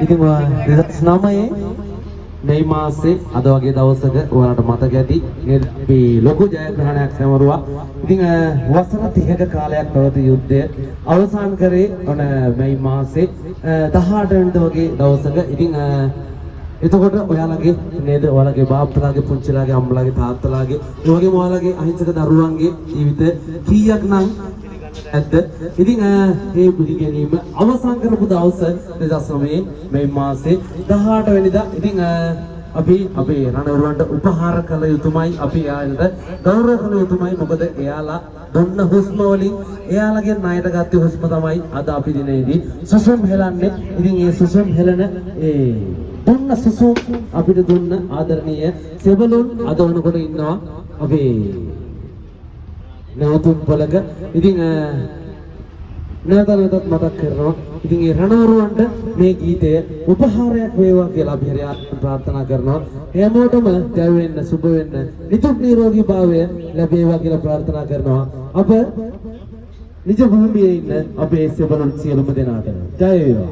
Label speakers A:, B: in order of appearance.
A: ඉතින් 2009 මේ මාසේ අද වගේ දවසක ඔයාලට මතක ඇති අපි ලොකු ජයග්‍රහණයක් සැමරුවා. ඉතින් වසර 30ක කාලයක් පැවති යුද්ධය අවසන් කරේ මේ මාසේ 18 වෙනිදා වගේ දවසක. ඉතින් එතකොට ඔයාලගේ නේද ඔයාලගේ බාප්පලාගේ පුංචිලාගේ අම්මලාගේ තාත්තලාගේ ඒ වගේම ඔයාලගේ අහිංසක දරුවන්ගේ ජීවිත කීයක් නම් ඇත්ත. ඉතින් මේ පිළිගැනීම අවසන් කරපු දවස 2009 මේ මාසේ 18 වෙනිදා. ඉතින් අපි අපේ රණවරුන්ට උපහාර කළ යුතුමයි, අපි එයාලට ගෞරව කළ යුතුමයි. මොකද එයාලා දුන්න හුස්ම වලින් එයාලගේ ණයට ගත්ත හුස්ම තමයි අද අපි දිනේදී සුසුම් හෙලන්නේ. ඉතින් ඒ සුසුම් හෙලන දුන්න සුසුම් අපිට දුන්න ආදරණීය සෙබළුන් අද වුණකොට ඉන්නවා අපේ නැවතුම් පොලක. ඉතින් නැවතත් මතක් කරනවා. ඉතින් ඒ රණවරුන්ට මේ ගීතය උපහාරයක් වේවා කියලා අපි හරියට ප්‍රාර්ථනා කරනවා. හැමෝටම ජය වෙන්න, සුබ වෙන්න, නිදුක් නිරෝගී භාවය ලැබේවා කියලා ප්‍රාර්ථනා කරනවා. අප නිජ භූමියේ ඉන්න අපේ සෙබළුන් සියලුම දෙනාට ජය වේවා.